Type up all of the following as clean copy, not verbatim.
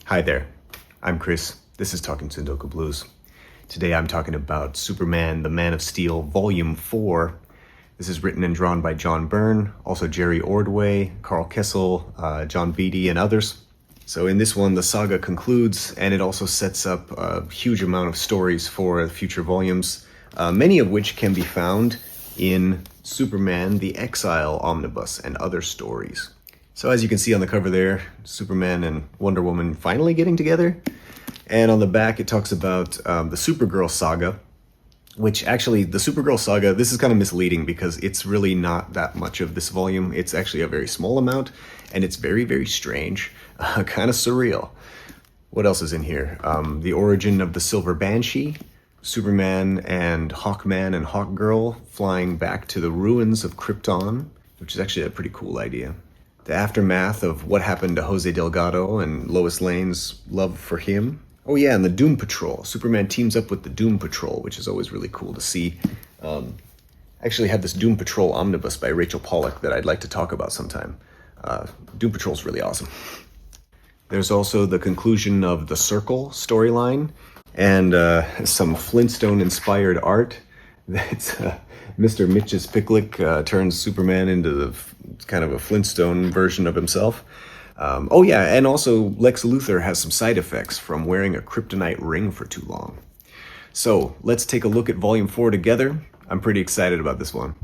Hi there, I'm Chris. This is Talking Tsundoku Blues. Today I'm talking about Superman, the Man of Steel, Volume 4. This is written and drawn by John Byrne, also Jerry Ordway, Carl Kessel, John Beatty, and others. So in this one, the saga concludes, and it also sets up a huge amount of stories for future volumes, many of which can be found in Superman, the Exile omnibus, and other stories. So as you can see on the cover there, Superman and Wonder Woman finally getting together. And on the back, it talks about the Supergirl saga, which actually, the Supergirl saga, this is kind of misleading because it's really not that much of this volume. It's actually a very small amount, and it's very, very strange, kind of surreal. What else is in here? The origin of the Silver Banshee, Superman and Hawkman and Hawkgirl flying back to the ruins of Krypton, which is actually a pretty cool idea. The aftermath of what happened to Jose Delgado and Lois Lane's love for him. Oh yeah, and the Doom Patrol. Superman teams up with the Doom Patrol, which is always really cool to see. I actually have this Doom Patrol omnibus by Rachel Pollack that I'd like to talk about sometime. Doom Patrol's really awesome. There's also the conclusion of the Circle storyline and some Flintstone-inspired art that Mr. Mitch's Picklick turns Superman into the kind of a Flintstone version of himself. Oh yeah, and also Lex Luthor has some side effects from wearing a kryptonite ring for too long. So let's take a look at Volume 4 together. I'm pretty excited about this one.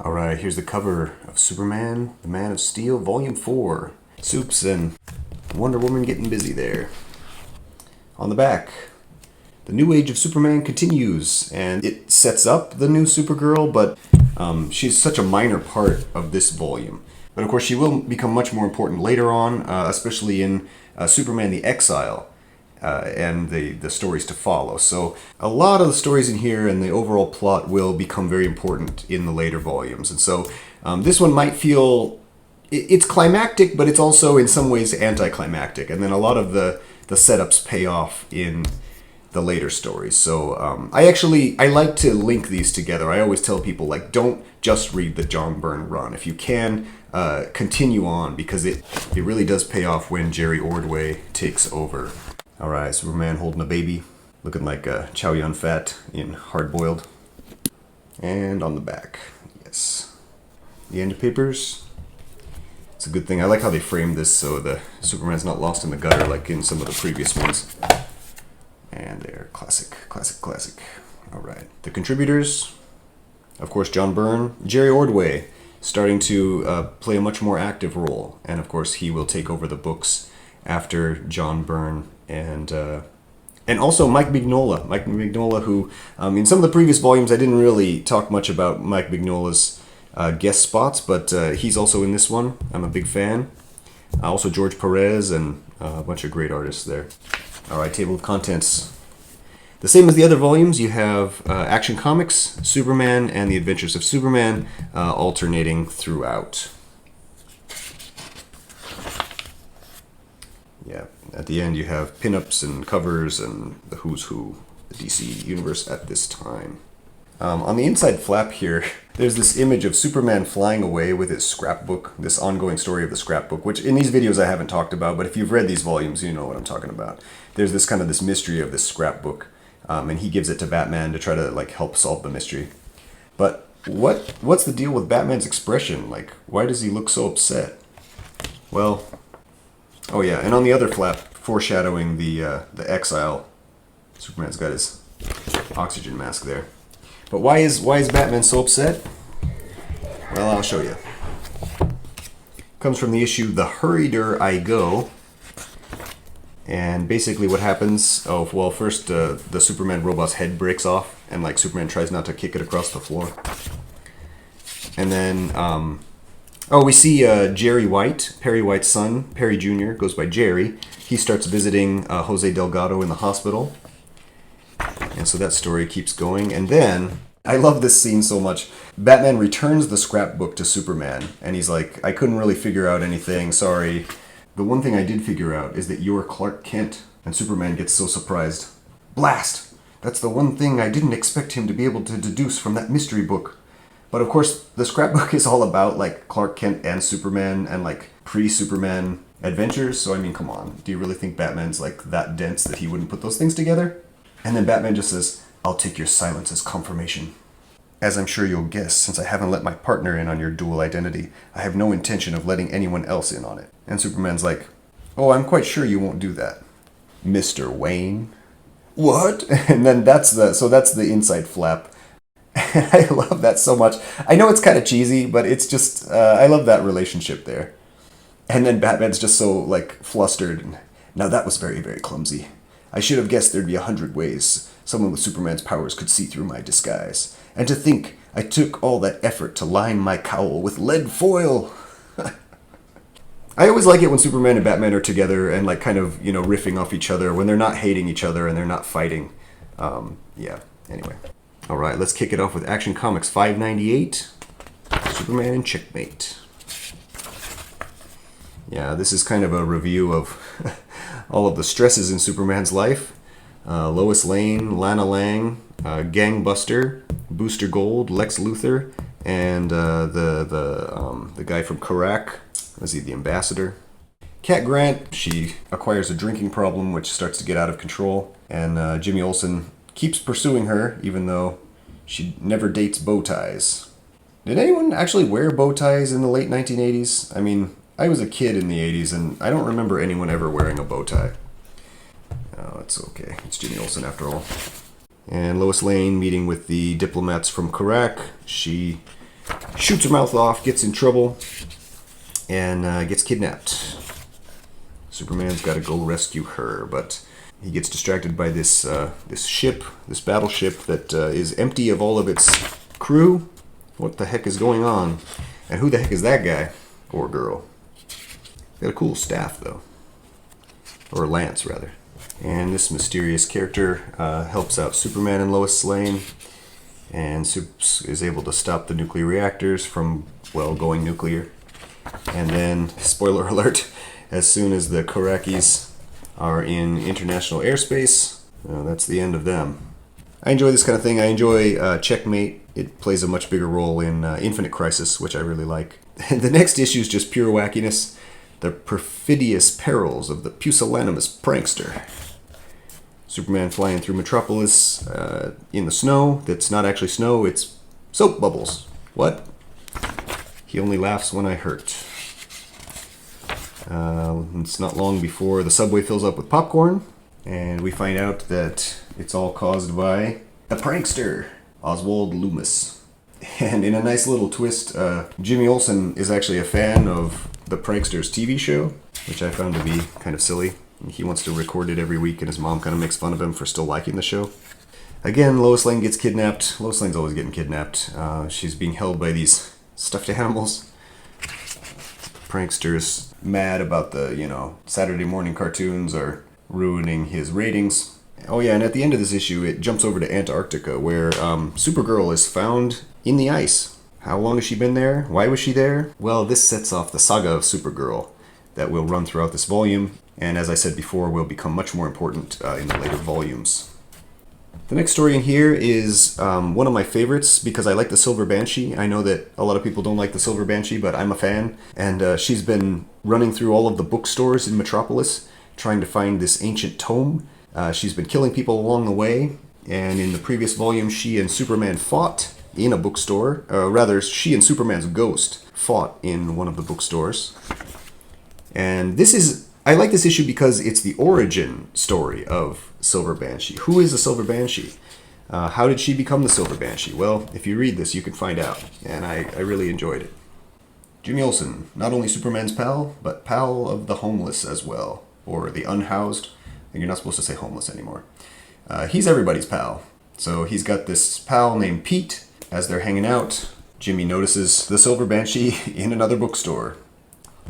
Alright, here's the cover of Superman, the Man of Steel, Volume 4. Supes and Wonder Woman getting busy there. On the back, the new age of Superman continues, and it sets up the new Supergirl, but she's such a minor part of this volume. But of course she will become much more important later on, especially in Superman the Exile. And the stories to follow. So a lot of the stories in here and the overall plot will become very important in the later volumes. And so this one might feel, it's climactic, but it's also in some ways anticlimactic. And then a lot of the setups pay off in the later stories. So I like to link these together. I always tell people, like, don't just read the John Byrne run. If you can, continue on, because it really does pay off when Jerry Ordway takes over. Alright, Superman holding a baby, looking like Chow Yun-Fat in Hard Boiled. And on the back, yes. The end papers. It's a good thing. I like how they framed this so the Superman's not lost in the gutter like in some of the previous ones. And they're classic, classic, classic. Alright, the contributors. Of course, John Byrne. Jerry Ordway, starting to play a much more active role. And of course, he will take over the books after John Byrne. And also Mike Mignola. Mike Mignola, who in some of the previous volumes I didn't really talk much about Mike Mignola's guest spots, but he's also in this one. I'm a big fan. Also George Perez and a bunch of great artists there. Alright, table of contents. The same as the other volumes, you have Action Comics, Superman, and The Adventures of Superman alternating throughout. Yeah, at the end you have pinups and covers and the who's who, the DC universe at this time. On the inside flap here, there's this image of Superman flying away with his scrapbook, this ongoing story of the scrapbook, which in these videos I haven't talked about, but if you've read these volumes, you know what I'm talking about. There's this kind of this mystery of this scrapbook, and he gives it to Batman to try to like help solve the mystery. But what's the deal with Batman's expression? Like, why does he look so upset? Well, oh yeah, and on the other flap, foreshadowing the Exile, Superman's got his oxygen mask there. But why is Batman so upset? Well, I'll show you. Comes from the issue The Hurrieder I Go. And basically what happens, oh, well, first the Superman robot's head breaks off, and like Superman tries not to kick it across the floor. And then, we see Jerry White, Perry White's son, Perry Jr., goes by Jerry. He starts visiting Jose Delgado in the hospital. And so that story keeps going. And then I love this scene so much. Batman returns the scrapbook to Superman, and he's like, I couldn't really figure out anything, sorry. The one thing I did figure out is that you're Clark Kent. And Superman gets so surprised. Blast! That's the one thing I didn't expect him to be able to deduce from that mystery book. But of course, the scrapbook is all about, like, Clark Kent and Superman and, like, pre-Superman adventures. So, I mean, come on. Do you really think Batman's, like, that dense that he wouldn't put those things together? And then Batman just says, I'll take your silence as confirmation. As I'm sure you'll guess, since I haven't let my partner in on your dual identity, I have no intention of letting anyone else in on it. And Superman's like, oh, I'm quite sure you won't do that. Mr. Wayne? What? And then that's the inside flap. And I love that so much. I know it's kind of cheesy, but it's just, I love that relationship there. And then Batman's just so, like, flustered. Now that was very, very clumsy. I should have guessed there'd be 100 ways someone with Superman's powers could see through my disguise. And to think I took all that effort to line my cowl with lead foil. I always like it when Superman and Batman are together and, like, kind of, you know, riffing off each other when they're not hating each other and they're not fighting. Yeah, anyway. All right, let's kick it off with Action Comics 598, Superman and Checkmate. Yeah, this is kind of a review of all of the stresses in Superman's life. Lois Lane, Lana Lang, Gangbuster, Booster Gold, Lex Luthor, and the guy from Karak. Was he the ambassador? Cat Grant, she acquires a drinking problem which starts to get out of control, and Jimmy Olsen keeps pursuing her even though she never dates bow ties. Did anyone actually wear bow ties in the late 1980s? I mean, I was a kid in the 80s and I don't remember anyone ever wearing a bow tie. Oh, it's okay. It's Jimmy Olsen after all. And Lois Lane meeting with the diplomats from Karak. She shoots her mouth off, gets in trouble, and gets kidnapped. Superman's got to go rescue her, but he gets distracted by this this battleship that is empty of all of its crew. What the heck is going on? And who the heck is that guy? Or girl? Got a cool staff, though. Or lance, rather. And this mysterious character helps out Superman and Lois Lane. And Supes is able to stop the nuclear reactors from, well, going nuclear. And then, spoiler alert, as soon as the Karakis are in international airspace, that's the end of them. I enjoy this kind of thing. I enjoy Checkmate. It plays a much bigger role in Infinite Crisis, which I really like. And the next issue is just pure wackiness. The perfidious perils of the pusillanimous prankster. Superman flying through Metropolis in the snow. That's not actually snow, it's soap bubbles. What? He only laughs when I hurt. It's not long before the subway fills up with popcorn, and we find out that it's all caused by a prankster, Oswald Loomis. And in a nice little twist, Jimmy Olsen is actually a fan of the Prankster's TV show, which I found to be kind of silly. He wants to record it every week, and his mom kind of makes fun of him for still liking the show. Again, Lois Lane gets kidnapped. Lois Lane's always getting kidnapped. She's being held by these stuffed animals. Prankster's mad about the, Saturday morning cartoons are ruining his ratings. Oh yeah, and at the end of this issue, it jumps over to Antarctica, where Supergirl is found in the ice. How long has she been there? Why was she there? Well, this sets off the saga of Supergirl that will run throughout this volume, and as I said before, will become much more important in the later volumes. The next story in here is one of my favorites because I like the Silver Banshee. I know that a lot of people don't like the Silver Banshee, but I'm a fan. And she's been running through all of the bookstores in Metropolis trying to find this ancient tome. She's been killing people along the way. And in the previous volume, she and Superman fought in a bookstore. Rather, she and Superman's ghost fought in one of the bookstores. And I like this issue because it's the origin story of Silver Banshee. Who is the Silver Banshee? How did she become the Silver Banshee? Well, if you read this, you can find out. And I really enjoyed it. Jimmy Olsen, not only Superman's pal, but pal of the homeless as well. Or the unhoused. And you're not supposed to say homeless anymore. He's everybody's pal. So he's got this pal named Pete. As they're hanging out, Jimmy notices the Silver Banshee in another bookstore.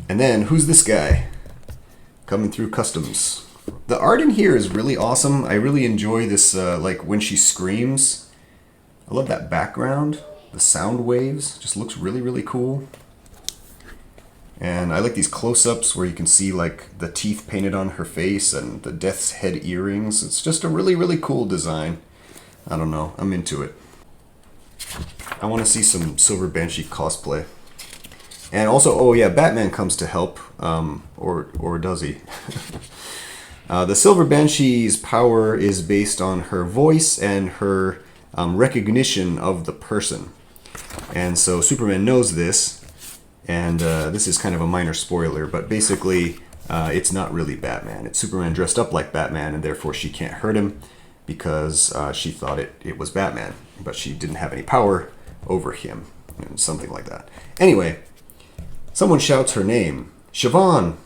And then, who's this guy? Coming through customs. The art in here is really awesome. I really enjoy this, when she screams. I love that background. The sound waves just looks really, really cool. And I like these close-ups where you can see like the teeth painted on her face and the death's head earrings. It's just a really, really cool design. I don't know, I'm into it. I want to see some Silver Banshee cosplay. And also, oh yeah, Batman comes to help, or does he? The Silver Banshee's power is based on her voice and her recognition of the person. And so Superman knows this. And this is kind of a minor spoiler, but basically it's not really Batman. It's Superman dressed up like Batman, and therefore she can't hurt him because she thought it was Batman, but she didn't have any power over him, and something like that. Anyway, someone shouts her name, Siobhan.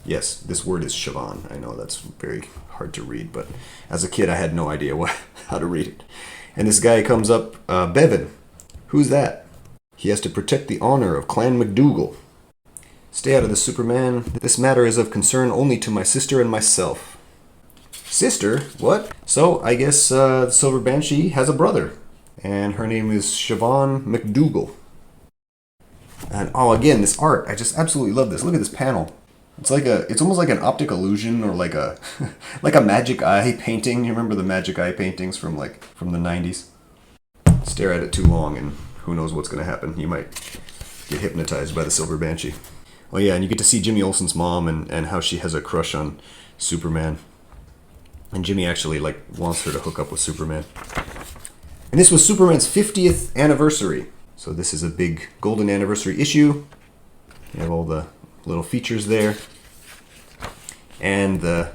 Yes, this word is Siobhan. I know that's very hard to read, but as a kid I had no idea how to read it. And this guy comes up, Bevan. Who's that? He has to protect the honor of Clan McDougal. Stay out of this, Superman. This matter is of concern only to my sister and myself. Sister? What? So, I guess Silver Banshee has a brother. And her name is Siobhan McDougal. And oh, again, this art. I just absolutely love this. Look at this panel. It's almost like an optic illusion, or like a like a magic eye painting. You remember the magic eye paintings from the 90s? Stare at it too long and who knows what's going to happen. You might get hypnotized by the Silver Banshee. Oh yeah, and you get to see Jimmy Olsen's mom and how she has a crush on Superman. And Jimmy actually wants her to hook up with Superman. And this was Superman's 50th anniversary. So this is a big golden anniversary issue. You have all the little features there. And the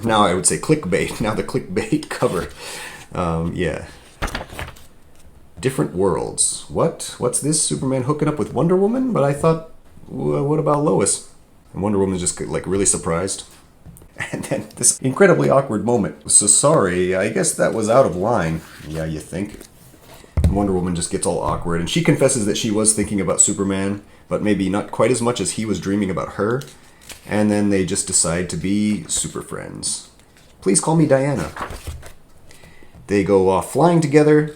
now I would say clickbait. Now the clickbait cover. Yeah. Different worlds. What's this? Superman hooking up with Wonder Woman? But I thought, what about Lois? And Wonder Woman's just really surprised. And then this incredibly awkward moment. So sorry, I guess that was out of line. Yeah, you think? And Wonder Woman just gets all awkward, and she confesses that she was thinking about Superman, but maybe not quite as much as he was dreaming about her. And then they just decide to be super friends. Please call me Diana. They go off flying together.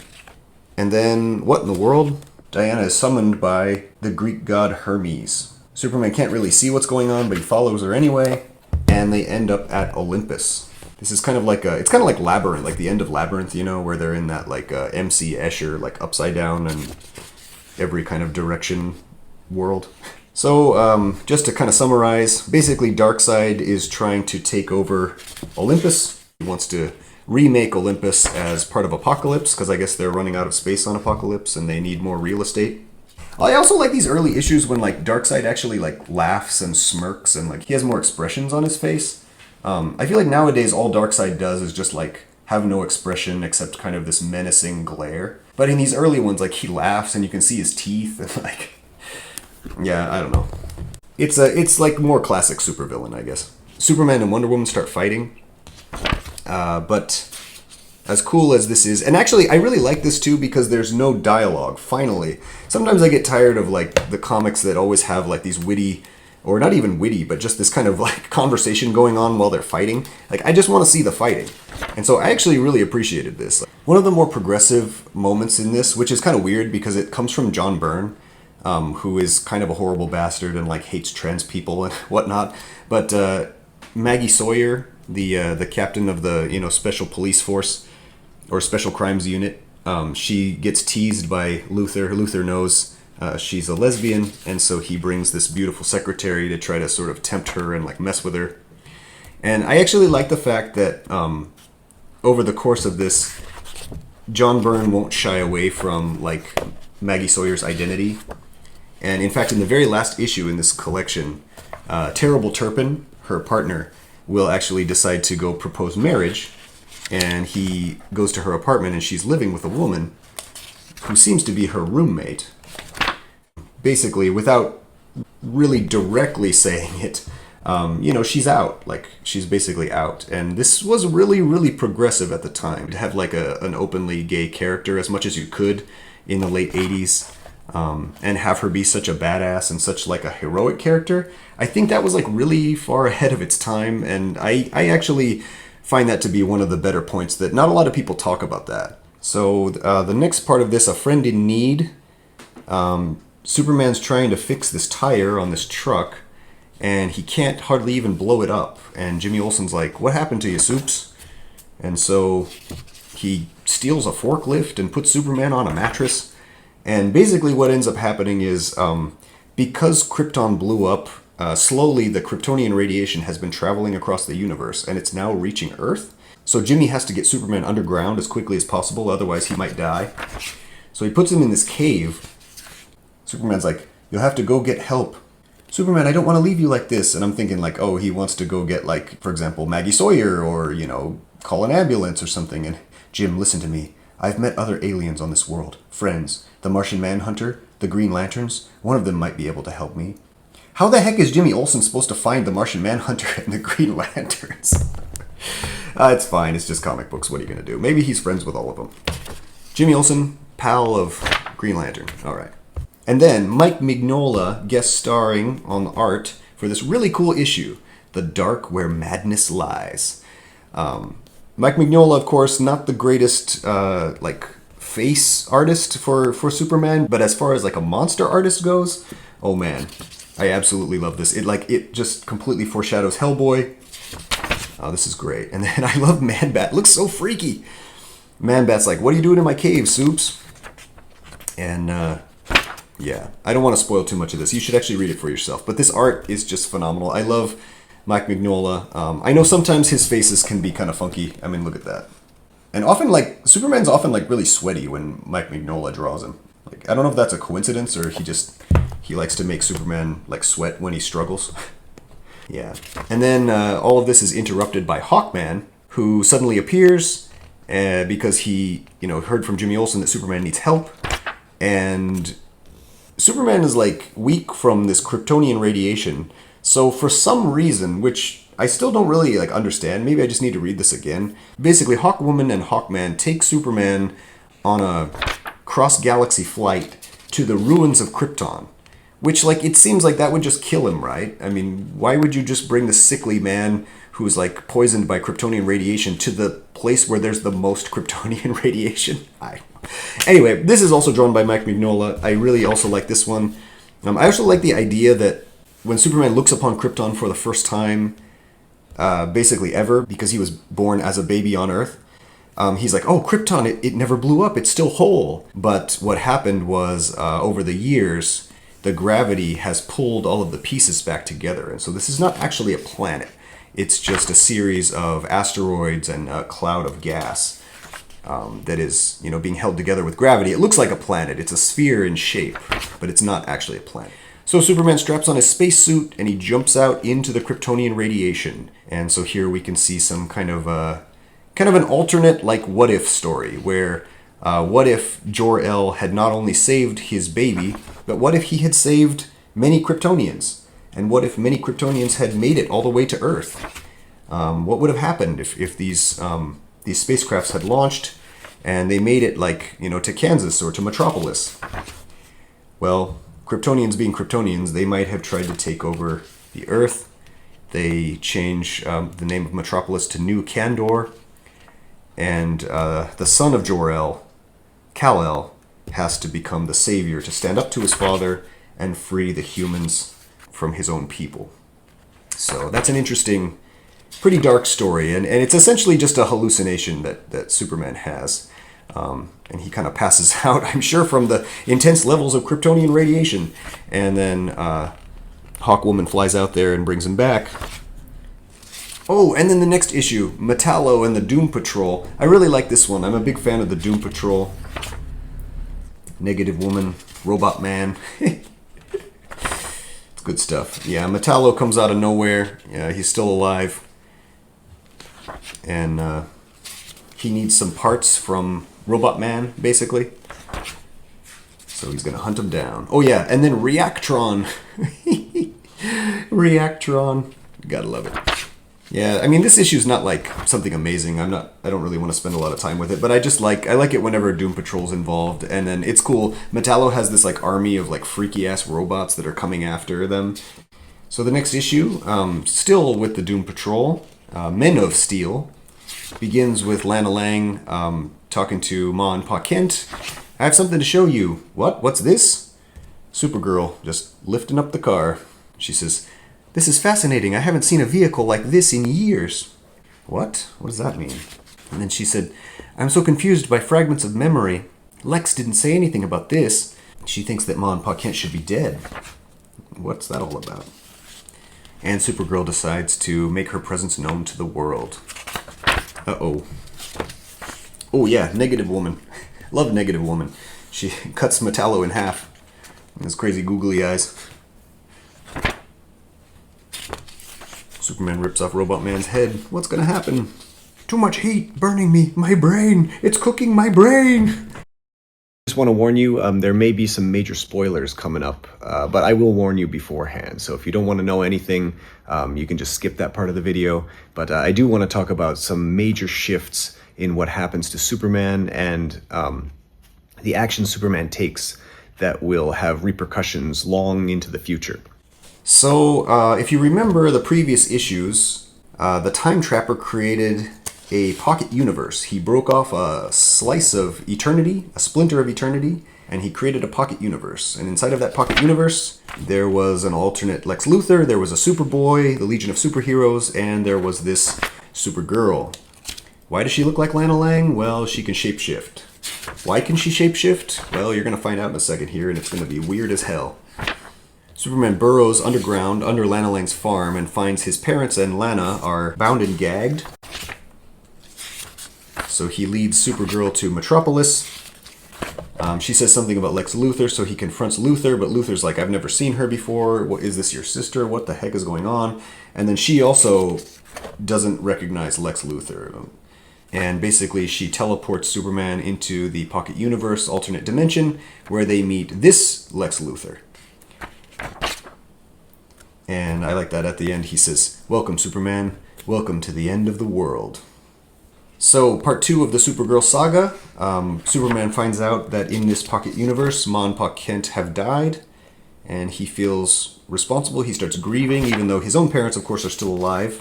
And then, what in the world? Diana is summoned by the Greek god Hermes. Superman can't really see what's going on, but he follows her anyway. And they end up at Olympus. This is kind of like Labyrinth, like the end of Labyrinth, you know, where they're in that MC Escher, upside down and every kind of direction world. So, just to kind of summarize, basically Darkseid is trying to take over Olympus. He wants to remake Olympus as part of Apocalypse, because I guess they're running out of space on Apocalypse and they need more real estate. I also like these early issues when Darkseid actually laughs and smirks and he has more expressions on his face. I feel like nowadays all Darkseid does is just have no expression except kind of this menacing glare. But in these early ones, he laughs and you can see his teeth and yeah, I don't know. It's more classic supervillain, I guess. Superman and Wonder Woman start fighting. But as cool as this is, and actually I really like this too because there's no dialogue, finally. Sometimes I get tired of the comics that always have these witty, or not even witty, but just this kind of conversation going on while they're fighting. I just want to see the fighting. And so I actually really appreciated this. One of the more progressive moments in this, which is kind of weird because it comes from John Byrne, who is kind of a horrible bastard and hates trans people and whatnot. But Maggie Sawyer, the captain of the special police force or special crimes unit, she gets teased by Luthor. Luthor knows she's a lesbian, and so he brings this beautiful secretary to try to sort of tempt her and mess with her. And I actually like the fact that over the course of this, John Byrne won't shy away from Maggie Sawyer's identity. And in fact, in the very last issue in this collection, Terrible Turpin, her partner, will actually decide to go propose marriage, and he goes to her apartment and she's living with a woman who seems to be her roommate. Basically, without really directly saying it, she's out. She's basically out. And this was really, really progressive at the time. To have an openly gay character as much as you could in the late 80s, and have her be such a badass and such a heroic character, I think that was really far ahead of its time, and I actually find that to be one of the better points, that not a lot of people talk about that. So the next part of this, A Friend in Need. Superman's trying to fix this tire on this truck, and he can't hardly even blow it up. And Jimmy Olsen's like, "What happened to you, Soups?" And so he steals a forklift and puts Superman on a mattress. And basically what ends up happening is, because Krypton blew up, slowly the Kryptonian radiation has been traveling across the universe, and it's now reaching Earth. So Jimmy has to get Superman underground as quickly as possible, otherwise he might die. So he puts him in this cave. Superman's like, "You'll have to go get help." "Superman, I don't want to leave you like this." And I'm thinking like, oh, he wants to go get, like, for example, Maggie Sawyer, or, call an ambulance or something. And "Jim, listen to me. I've met other aliens on this world. Friends. The Martian Manhunter, the Green Lanterns. One of them might be able to help me." How the heck is Jimmy Olsen supposed to find the Martian Manhunter and the Green Lanterns? It's fine. It's just comic books. What are you going to do? Maybe he's friends with all of them. Jimmy Olsen, pal of Green Lantern. All right. And then Mike Mignola guest starring on the art for this really cool issue, The Dark Where Madness Lies. Mike Mignola, of course, not the greatest face artist for Superman, but as far as like a monster artist goes, oh man, I absolutely love this. It just completely foreshadows Hellboy. Oh, this is great. And then I love Man-Bat. It looks so freaky. Man-Bat's like, "What are you doing in my cave, Soups?" And yeah, I don't want to spoil too much of this. You should actually read it for yourself. But this art is just phenomenal. I love Mike Mignola. I know sometimes his faces can be kind of funky. I mean, look at that. And often, Superman's often, really sweaty when Mike Mignola draws him. I don't know if that's a coincidence or he likes to make Superman, sweat when he struggles. Yeah. And then all of this is interrupted by Hawkman, who suddenly appears because he, heard from Jimmy Olsen that Superman needs help. And Superman is weak from this Kryptonian radiation. So for some reason, which I still don't really understand, maybe I just need to read this again. Basically, Hawkwoman and Hawkman take Superman on a cross-galaxy flight to the ruins of Krypton. Which, it seems like that would just kill him, right? I mean, why would you just bring the sickly man who's, poisoned by Kryptonian radiation to the place where there's the most Kryptonian radiation? Anyway, this is also drawn by Mike Mignola. I really also like this one. I also like the idea that when Superman looks upon Krypton for the first time, basically ever, because he was born as a baby on Earth, he's like, "Oh, Krypton, it never blew up. It's still whole." But what happened was, over the years, the gravity has pulled all of the pieces back together. And so this is not actually a planet. It's just a series of asteroids and a cloud of gas that is, being held together with gravity. It looks like a planet. It's a sphere in shape, but it's not actually a planet. So Superman straps on his spacesuit and he jumps out into the Kryptonian radiation. And so here we can see some kind of an alternate, what if story, where what if Jor-El had not only saved his baby, but what if he had saved many Kryptonians? And what if many Kryptonians had made it all the way to Earth? What would have happened if these spacecrafts had launched and they made it to Kansas or to Metropolis? Well, Kryptonians being Kryptonians, they might have tried to take over the Earth. They change the name of Metropolis to New Kandor. And the son of Jor-El, Kal-El, has to become the savior to stand up to his father and free the humans from his own people. So that's an interesting, pretty dark story. And it's essentially just a hallucination that Superman has. And he kind of passes out, I'm sure, from the intense levels of Kryptonian radiation. And then Hawkwoman flies out there and brings him back. Oh, and then the next issue, Metallo and the Doom Patrol. I really like this one. I'm a big fan of the Doom Patrol. Negative Woman, Robot Man. It's good stuff. Yeah, Metallo comes out of nowhere. Yeah, he's still alive. And he needs some parts from Robot Man, basically. So he's going to hunt him down. Oh, yeah, and then Reactron. Reactron. Gotta love it. Yeah, I mean, this issue's not something amazing. I don't really want to spend a lot of time with it, but I like it whenever Doom Patrol's involved, and then it's cool. Metallo has this army of freaky ass robots that are coming after them. So the next issue, still with the Doom Patrol, Men of Steel, begins with Lana Lang talking to Ma and Pa Kent. I have something to show you. What? What's this? Supergirl just lifting up the car. She says, "This is fascinating. I haven't seen a vehicle like this in years." What? What does that mean? And then she said, "I'm so confused by fragments of memory. Lex didn't say anything about this." She thinks that Ma and Pa Kent should be dead. What's that all about? And Supergirl decides to make her presence known to the world. Uh-oh. Oh yeah, Negative Woman. Love Negative Woman. She cuts Metallo in half. And his crazy googly eyes. Superman rips off Robot Man's head. What's gonna happen? Too much heat burning me. My brain. It's cooking my brain. Just want to warn you, there may be some major spoilers coming up, but I will warn you beforehand. So if you don't want to know anything, you can just skip that part of the video. But I do want to talk about some major shifts in what happens to Superman and the action Superman takes that will have repercussions long into the future. So if you remember the previous issues, the Time Trapper created a pocket universe. He broke off a slice of eternity, a splinter of eternity, and he created a pocket universe. And inside of that pocket universe, there was an alternate Lex Luthor, there was a Superboy, the Legion of Superheroes, and there was this Supergirl. Why does she look like Lana Lang? Well, she can shapeshift. Why can she shapeshift? Well, you're going to find out in a second here, and it's going to be weird as hell. Superman burrows underground under Lana Lang's farm and finds his parents and Lana are bound and gagged. So he leads Supergirl to Metropolis. She says something about Lex Luthor, so he confronts Luthor, but Luthor's like, "I've never seen her before. What, is this your sister? What the heck is going on?" And then she also doesn't recognize Lex Luthor. And basically she teleports Superman into the pocket universe, alternate dimension, where they meet this Lex Luthor. And I like that at the end he says, "Welcome, Superman. Welcome to the end of the world." So, part 2 of the Supergirl saga, Superman finds out that in this pocket universe, Ma and Pa Kent have died, and he feels responsible. He starts grieving, even though his own parents, of course, are still alive.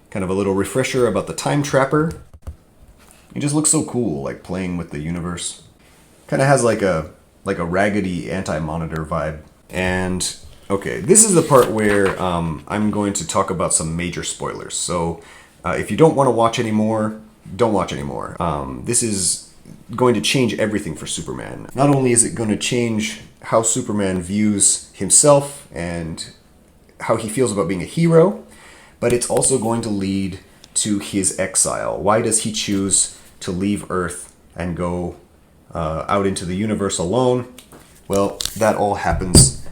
Kind of a little refresher about the Time Trapper. He just looks so cool, like playing with the universe. Kind of has like a raggedy Anti-Monitor vibe. And, okay, this is the part where I'm going to talk about some major spoilers. So, if you don't want to watch anymore, don't watch anymore. This is going to change everything for Superman. Not only is it going to change how Superman views himself and how he feels about being a hero, but it's also going to lead to his exile. Why does he choose to leave Earth and go out into the universe alone? Well, that all happens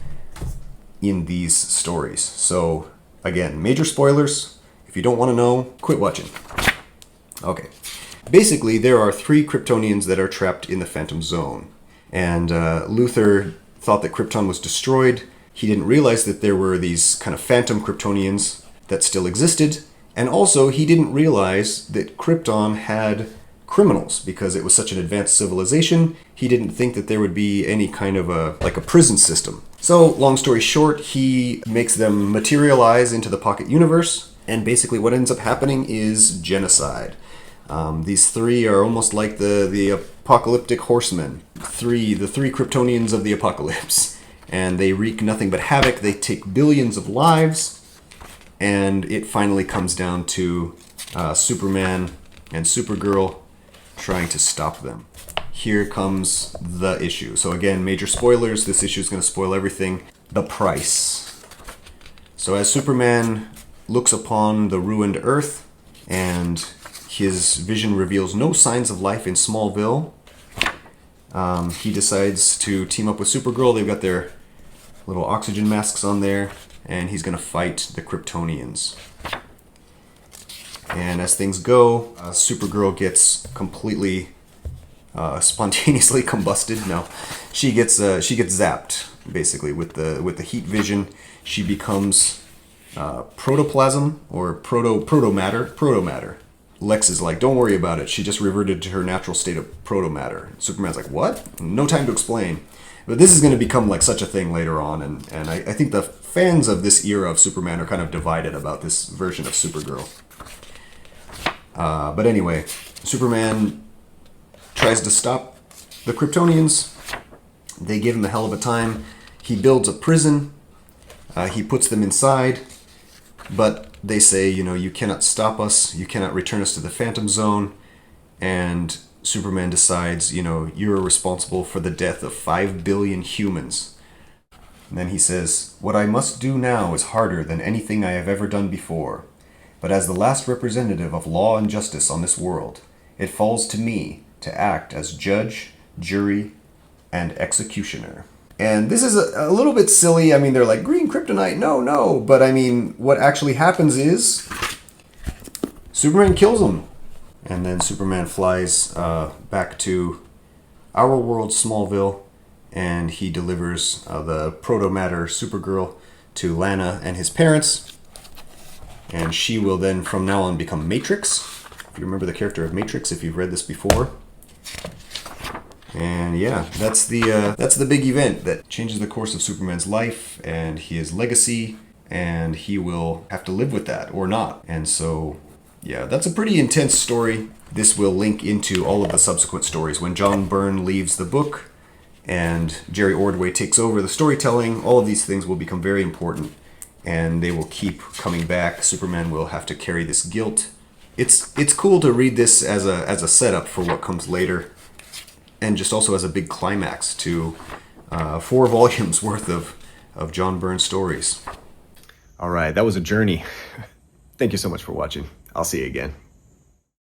in these stories. So, again, major spoilers. If you don't want to know, quit watching. Okay. Basically, there are 3 Kryptonians that are trapped in the Phantom Zone. And Luthor thought that Krypton was destroyed. He didn't realize that there were these kind of phantom Kryptonians that still existed. And also, he didn't realize that Krypton had criminals because it was such an advanced civilization. He didn't think that there would be any kind of a prison system. So, long story short, he makes them materialize into the pocket universe. And basically what ends up happening is genocide. These 3 are almost like the apocalyptic horsemen. The 3 Kryptonians of the apocalypse. And they wreak nothing but havoc. They take billions of lives. And it finally comes down to Superman and Supergirl trying to stop them. Here comes the issue. So again, major spoilers. This issue is going to spoil everything. The price. So as Superman looks upon the ruined Earth, and his vision reveals no signs of life in Smallville, he decides to team up with Supergirl. They've got their little oxygen masks on there, and he's going to fight the Kryptonians. And as things go, Supergirl gets completely spontaneously combusted. No, she gets zapped basically with the heat vision. She becomes protoplasm or protomatter. Lex is like, "Don't worry about it. She just reverted to her natural state of protomatter." Superman's like, "What?" No time to explain. But this is going to become like such a thing later on, and I think the fans of this era of Superman are kind of divided about this version of Supergirl. But anyway, Superman tries to stop the Kryptonians. They give him a hell of a time. He builds a prison. He puts them inside. But they say, you cannot stop us. You cannot return us to the Phantom Zone. And Superman decides, you're responsible for the death of 5 billion humans. And then he says, what I must do now is harder than anything I have ever done before. But as the last representative of law and justice on this world, it falls to me to act as judge, jury, and executioner. And this is a little bit silly. I mean, they're like, green kryptonite, no. But I mean, what actually happens is Superman kills him. And then Superman flies back to our world, Smallville, and he delivers the proto-matter Supergirl to Lana and his parents. And she will then, from now on, become Matrix. If you remember the character of Matrix, if you've read this before. And yeah, that's the big event that changes the course of Superman's life and his legacy, and he will have to live with that or not. And so, yeah, that's a pretty intense story. This will link into all of the subsequent stories. When John Byrne leaves the book and Jerry Ordway takes over the storytelling, all of these things will become very important, and they will keep coming back. Superman will have to carry this guilt. It's cool to read this as a setup for what comes later, and just also as a big climax to 4 volumes worth of John Byrne stories. All right, that was a journey. Thank you so much for watching. I'll see you again.